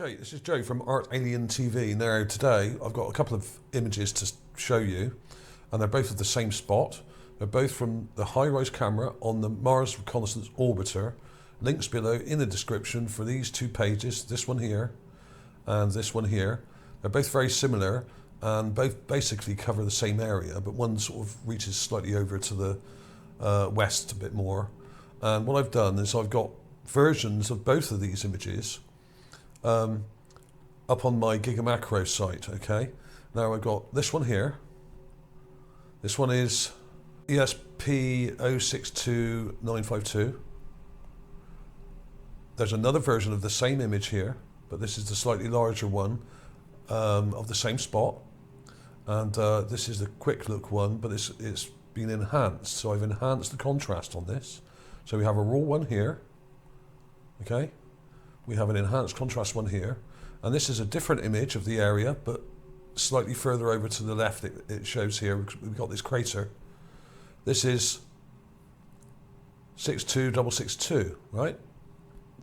Okay, this is Joe from ArtAlienTV. Now today I've got a couple of images to show you, and they're both of the same spot. They're both from the high-rise camera on the Mars Reconnaissance Orbiter. Links below in the description for these two pages, this one here and this one here. They're both very similar and both basically cover the same area, but one sort of reaches slightly over to the west a bit more. And what I've done is I've got versions of both of these images up on my Gigamacro site. Okay, now I've got this one here. This one is ESP062952. There's another version of the same image here, but this is the slightly larger one of the same spot, and this is the quick look one, but it's been enhanced, so I've enhanced the contrast on this. So we have a raw one here, okay, we have an enhanced contrast one here, and this is a different image of the area, but slightly further over to the left it shows here, we've got this crater. This is 62662, right?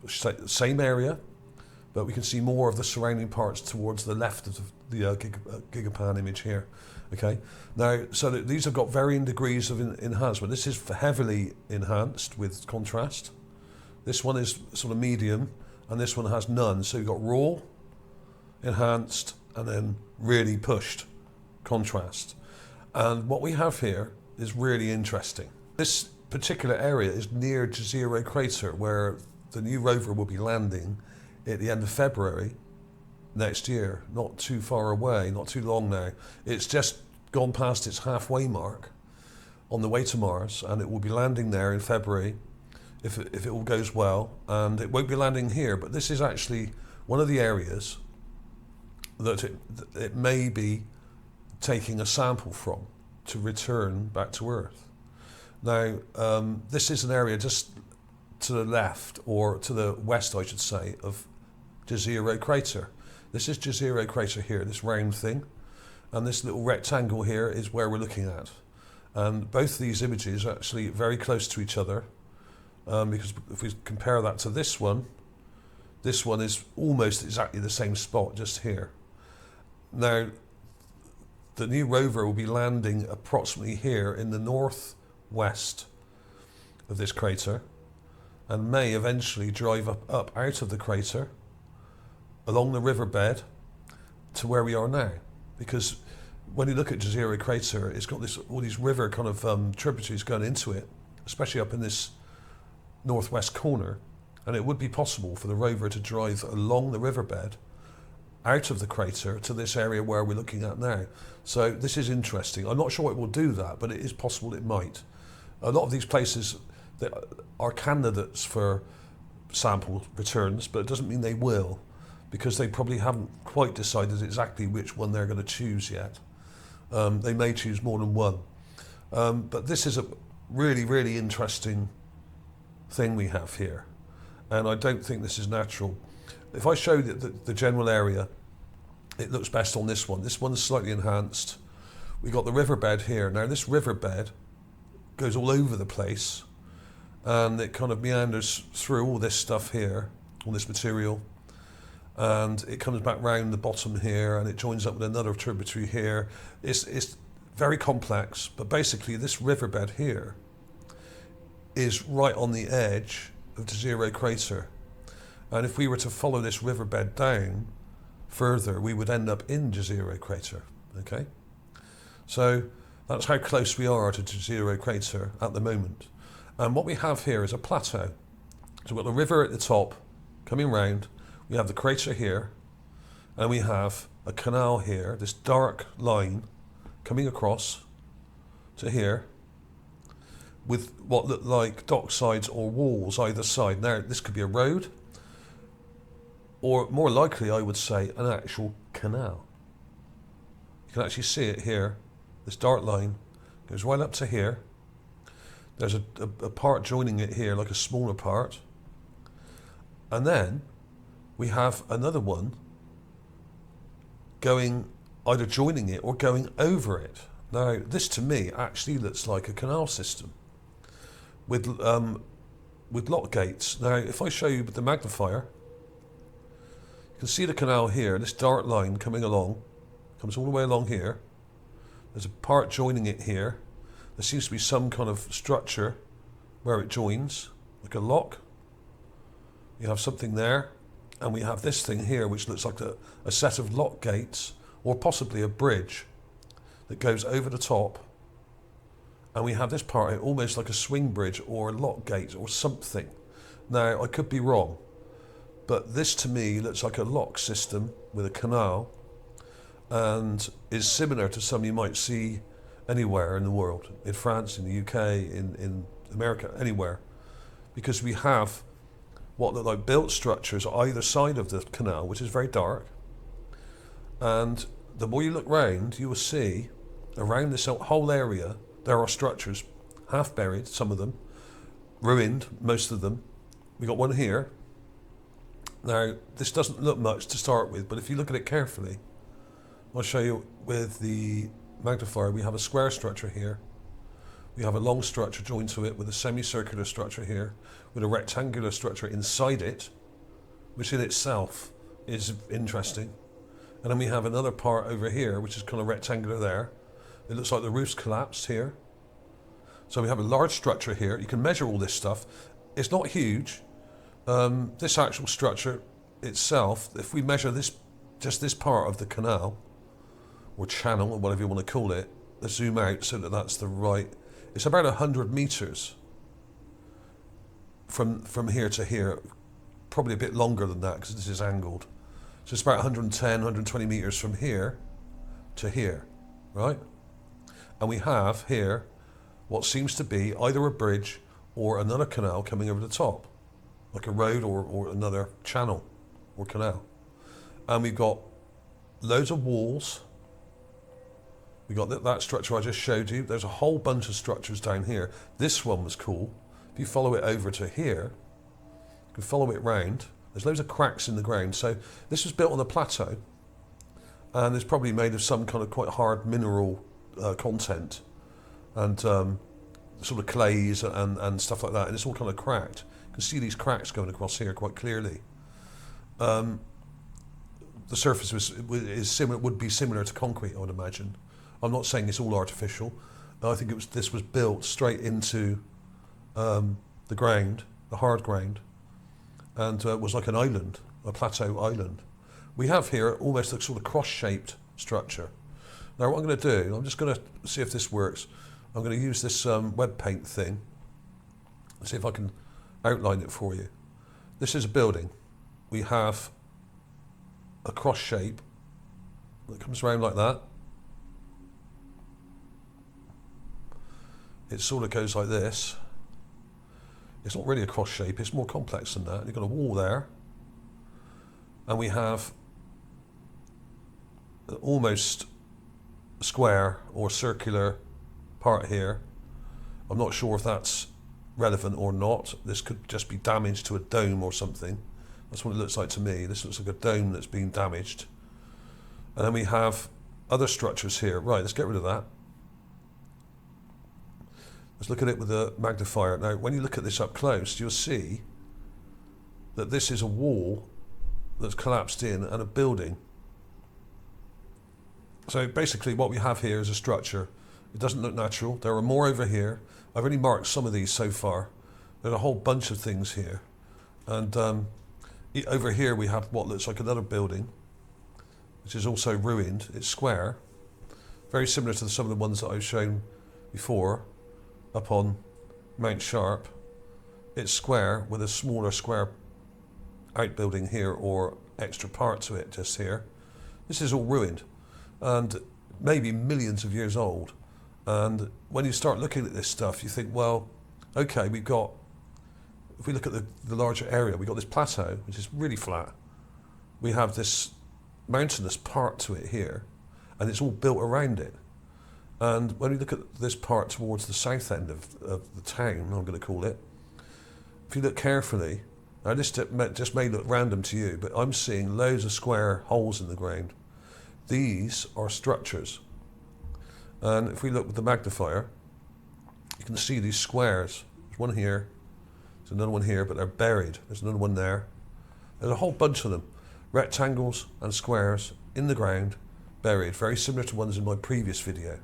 Same area, but we can see more of the surrounding parts towards the left of the Gigapan image here. Okay, now so these have got varying degrees of enhancement. This is heavily enhanced with contrast. This one is sort of medium, and this one has none. So you've got raw, enhanced, and then really pushed contrast. And what we have here is really interesting. This particular area is near Jezero Crater, where the new rover will be landing at the end of February next year. Not too far away, not too long now. It's just gone past its halfway mark on the way to Mars, and it will be landing there in February if it all goes well. And it won't be landing here, but this is actually one of the areas that it may be taking a sample from to return back to Earth. Now, this is an area just to the left, or to the west I should say, of Jezero Crater. This is Jezero Crater here, this round thing, and this little rectangle here is where we're looking at. And both these images are actually very close to each other, because if we compare that to this one is almost exactly the same spot just here. Now, the new rover will be landing approximately here in the northwest of this crater, and may eventually drive up out of the crater along the riverbed to where we are now. Because when you look at Jezero Crater, it's got all these river kind of tributaries going into it, especially up in this northwest corner, and it would be possible for the rover to drive along the riverbed out of the crater to this area where we're looking at now. So this is interesting. I'm not sure it will do that, but it is possible it might. A lot of these places that are candidates for sample returns, but it doesn't mean they will, because they probably haven't quite decided exactly which one they're going to choose yet. They may choose more than one. But this is a really, really interesting thing we have here, and I don't think this is natural. If I show you the general area, it looks best on this one. This one's slightly enhanced. We got the riverbed here. Now this riverbed goes all over the place, and it kind of meanders through all this stuff here, all this material, and it comes back round the bottom here, and it joins up with another tributary here. It's very complex, but basically this riverbed here is right on the edge of Jezero Crater. And if we were to follow this riverbed down further, we would end up in Jezero Crater, okay? So that's how close we are to Jezero Crater at the moment. And what we have here is a plateau. So we've got the river at the top coming round, we have the crater here, and we have a canal here, this dark line coming across to here, with what look like dock sides or walls either side. Now this could be a road, or more likely I would say an actual canal. You can actually see it here. This dark line goes right up to here. There's a part joining it here, like a smaller part, and then we have another one going, either joining it or going over it. Now this to me actually looks like a canal system with lock gates. Now if I show you with the magnifier, You can see the canal here, this dark line coming along, comes all the way along here. There's a part joining it here. There seems to be some kind of structure where it joins, like a lock. You have something there, and we have this thing here which looks like a set of lock gates, or possibly a bridge that goes over the top. And we have this part here, almost like a swing bridge or a lock gate or something. Now, I could be wrong, but this to me looks like a lock system with a canal, and is similar to some you might see anywhere in the world, in France, in the UK, in America, anywhere. Because we have what look like built structures either side of the canal, which is very dark. And the more you look round, you will see around this whole area, there are structures, half buried, some of them, ruined, most of them. We got one here. Now, this doesn't look much to start with, but if you look at it carefully, I'll show you with the magnifier. We have a square structure here. We have a long structure joined to it with a semicircular structure here, with a rectangular structure inside it, which in itself is interesting. And then we have another part over here, which is kind of rectangular there. It looks like the roof's collapsed here. So we have a large structure here. You can measure all this stuff. It's not huge. This actual structure itself, if we measure this, just this part of the canal, or channel, or whatever you want to call it, let's zoom out so that that's the right. It's about 100 meters from here to here, probably a bit longer than that because this is angled. So it's about 110, 120 meters from here to here, right? And we have here what seems to be either a bridge or another canal coming over the top, like a road or another channel or canal. And we've got loads of walls. We got that structure I just showed you. There's a whole bunch of structures down here. This one was cool. If you follow it over to here, you can follow it round. There's loads of cracks in the ground. So this was built on a plateau, and it's probably made of some kind of quite hard mineral content, and sort of clays and stuff like that. And it's all kind of cracked. You can see these cracks going across here quite clearly. The surface would be similar to concrete, I would imagine. I'm not saying it's all artificial. I think this was built straight into the ground, the hard ground, and was like an island, a plateau island. We have here almost a sort of cross-shaped structure. Now what I'm going to do, I'm just going to see if this works. I'm going to use this web paint thing, see if I can outline it for you. This is a building. We have a cross shape that comes around like that. It sort of goes like this. It's not really a cross shape, it's more complex than that. You've got a wall there, and we have an almost square or circular part here. I'm not sure if that's relevant or not. This could just be damage to a dome or something. That's what it looks like to me. This looks like a dome that's been damaged. And then we have other structures here. Right, let's get rid of that. Let's look at it with a magnifier. Now, when you look at this up close, you'll see that this is a wall that's collapsed in and a building. So basically what we have here is a structure. It doesn't look natural. There are more over here. I've only marked some of these so far. There's a whole bunch of things here. And over here we have what looks like another building, which is also ruined. It's square, very similar to some of the ones that I've shown before up on Mount Sharp. It's square with a smaller square outbuilding here or extra part to it just here. This is all ruined and maybe millions of years old. And when you start looking at this stuff, you think, well, okay, we've got, if we look at the larger area, we've got this plateau, which is really flat. We have this mountainous part to it here, and it's all built around it. And when we look at this part towards the south end of the town, I'm going to call it, if you look carefully, now this just may look random to you, but I'm seeing loads of square holes in the ground. These are structures. And if we look with the magnifier, you can see these squares. There's one here, there's another one here, but they're buried. There's another one there. There's a whole bunch of them rectangles and squares in the ground, buried, very similar to ones in my previous video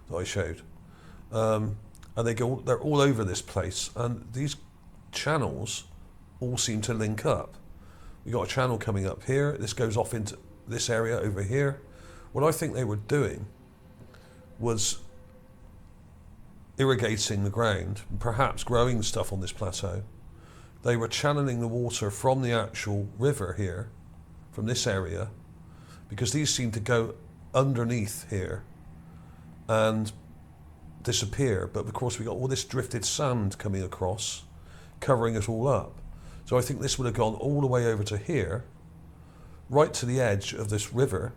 that I showed. And they're all over this place, and these channels all seem to link up. We got a channel coming up here, this goes off into this area over here. What I think they were doing was irrigating the ground, perhaps growing stuff on this plateau. They were channeling the water from the actual river here, from this area, because these seem to go underneath here and disappear. But of course we got all this drifted sand coming across, covering it all up. So I think this would have gone all the way over to here, right to the edge of this river,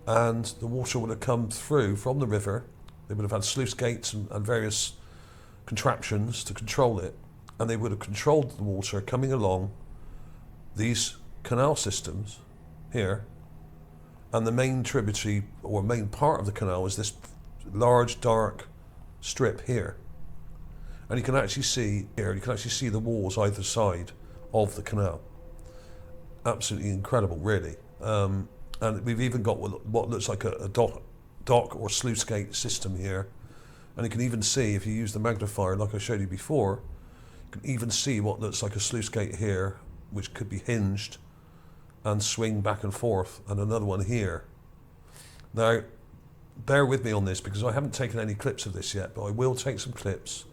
and the water would have come through from the river. They would have had sluice gates and various contraptions to control it, and they would have controlled the water coming along these canal systems here, and the main tributary or main part of the canal is this large dark strip here. And you can actually see here, you can actually see the walls either side of the canal. Absolutely incredible, really. And we've even got what looks like a dock or sluice gate system here. And you can even see, if you use the magnifier like I showed you before, you can even see what looks like a sluice gate here, which could be hinged and swing back and forth, and another one here. Now, bear with me on this because I haven't taken any clips of this yet, but I will take some clips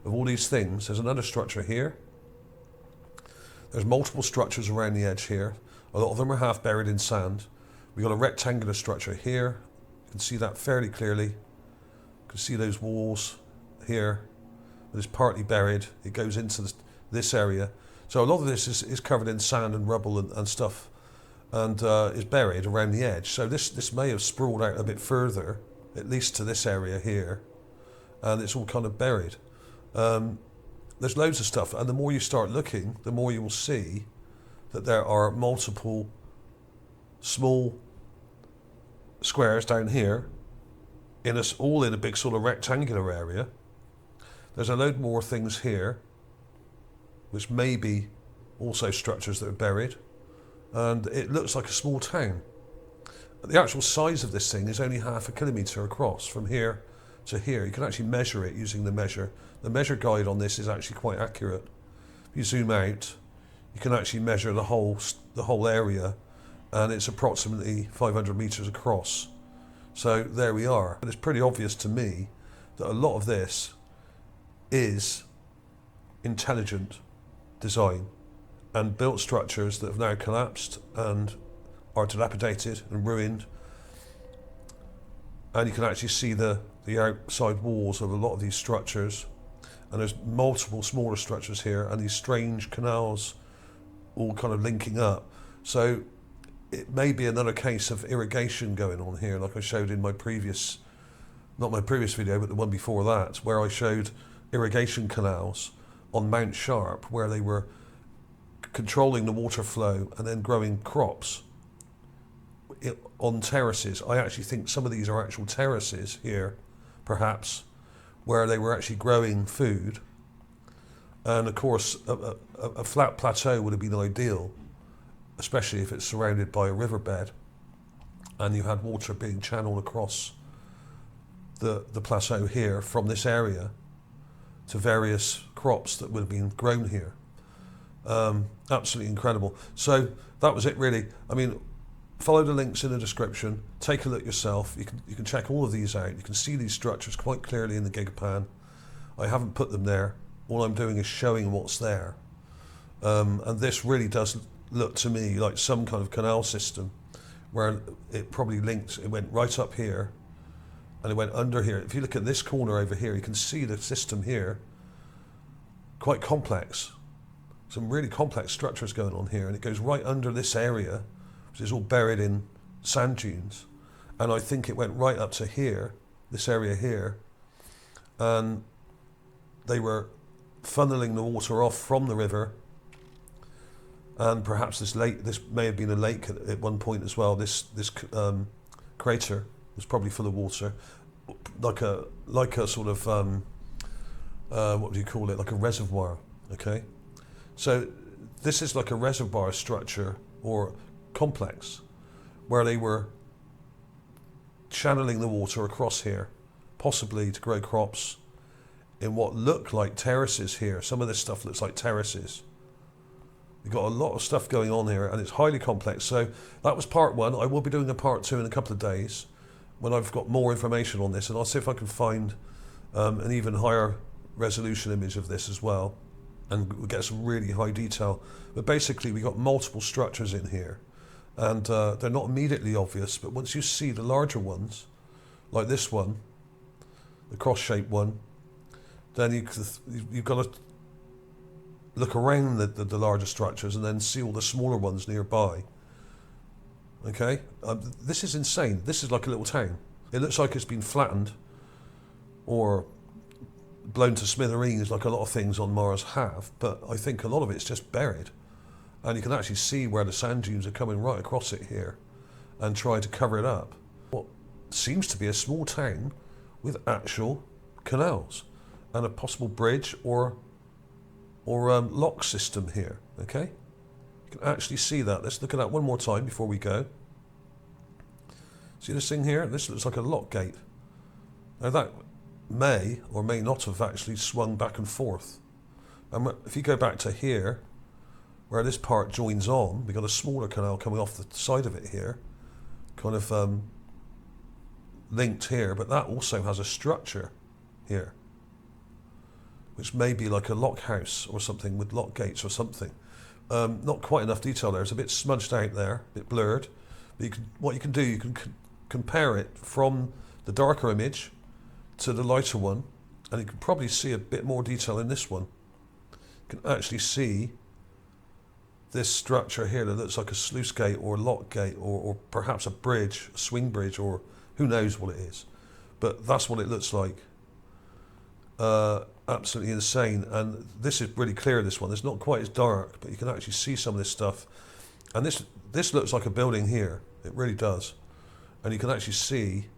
of all these things. There's another structure here. There's multiple structures around the edge here. A lot of them are half buried in sand. We've got a rectangular structure here. You can see that fairly clearly. You can see those walls here. It is partly buried. It goes into this area. So a lot of this is covered in sand and rubble and stuff, and is buried around the edge. So this may have sprawled out a bit further, at least to this area here, and it's all kind of buried. There's loads of stuff, and the more you start looking, the more you will see that there are multiple small squares down here, all in a big sort of rectangular area. There's a load more things here, which may be also structures that are buried, and it looks like a small town. The actual size of this thing is only 0.5 kilometre across from here to here. You can actually measure it using the measure. The measure guide on this is actually quite accurate. If you zoom out, you can actually measure the whole area, and it's approximately 500 metres across. So there we are. But it's pretty obvious to me that a lot of this is intelligent design and built structures that have now collapsed and are dilapidated and ruined. And you can actually see the outside walls of a lot of these structures, and there's multiple smaller structures here, and these strange canals all kind of linking up. So it may be another case of irrigation going on here, like I showed in my previous, not my previous video, but the one before that, where I showed irrigation canals on Mount Sharp, where they were controlling the water flow and then growing crops on terraces. I actually think some of these are actual terraces here, perhaps, where they were actually growing food. And of course, a flat plateau would have been ideal, especially if it's surrounded by a riverbed and you had water being channeled across the plateau here from this area to various crops that would have been grown here. Absolutely incredible. So that was it, really. I mean, follow the links in the description, take a look yourself. You can check all of these out. You can see these structures quite clearly in the Gigapan. I haven't put them there. All I'm doing is showing what's there. And this really does look to me like some kind of canal system where it probably linked, it went right up here and it went under here. If you look at this corner over here, you can see the system here, quite complex. Some really complex structures going on here, and it goes right under this area, which is all buried in sand dunes. And I think it went right up to here, this area here, and they were funneling the water off from the river. And perhaps this may have been a lake at one point as well. This crater was probably full of water, like a sort of what do you call it? Like a reservoir. Okay, so this is like a reservoir structure or complex where they were channeling the water across here, possibly to grow crops in what look like terraces here. Some of this stuff looks like terraces. You've got a lot of stuff going on here, and it's highly complex. So that was part one. I will be doing a part two in a couple of days when I've got more information on this, and I'll see if I can find an even higher resolution image of this as well, and we'll get some really high detail. But basically, we got multiple structures in here, and they're not immediately obvious, but once you see the larger ones, like this one, the cross-shaped one, then you've got to look around the larger structures and then see all the smaller ones nearby. Okay, this is insane. This is like a little town. It looks like it's been flattened or blown to smithereens like a lot of things on Mars have, but I think a lot of it's just buried. And you can actually see where the sand dunes are coming right across it here and try to cover it up. What seems to be a small town with actual canals and a possible bridge or lock system here, okay? You can actually see that. Let's look at that one more time before we go. See this thing here? This looks like a lock gate. Now that may or may not have actually swung back and forth. And if you go back to here, where this part joins on, we've got a smaller canal coming off the side of it here, kind of linked here, but that also has a structure here, which may be like a lock house or something with lock gates or something. Not quite enough detail there. It's a bit smudged out there, a bit blurred. But what you can do, you can compare it from the darker image to the lighter one, and you can probably see a bit more detail in this one. You can actually see this structure here that looks like a sluice gate or lock gate or perhaps a bridge, a swing bridge, or who knows what it is. But that's what it looks like. Absolutely insane. And this is really clear, this one. It's not quite as dark, but you can actually see some of this stuff. And this looks like a building here. It really does. And you can actually see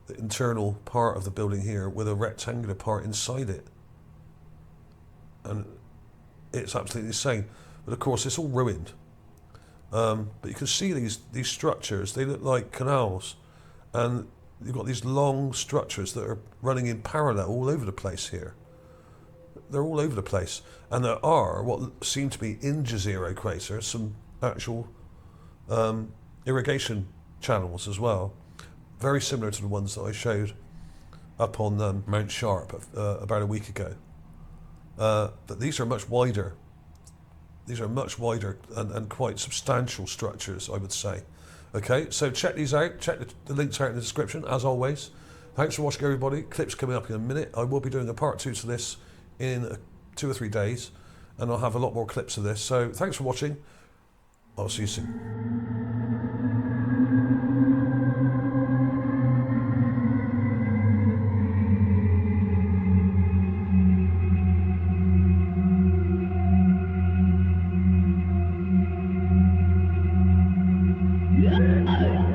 the internal part of the building here with a rectangular part inside it. And it's absolutely insane. But of course, it's all ruined. But you can see these structures. They look like canals. And you've got these long structures that are running in parallel all over the place here. They're all over the place. And there are what seem to be in Jezero Crater some actual irrigation channels as well. Very similar to the ones that I showed up on Mount Sharp about a week ago. But these are much wider. These are much wider and quite substantial structures, I would say. Okay, so check these out. Check the links out in the description, as always. Thanks for watching, everybody. Clips coming up in a minute. I will be doing a part two to this in 2 or 3 days, and I'll have a lot more clips of this. So thanks for watching. I'll see you soon. Yeah.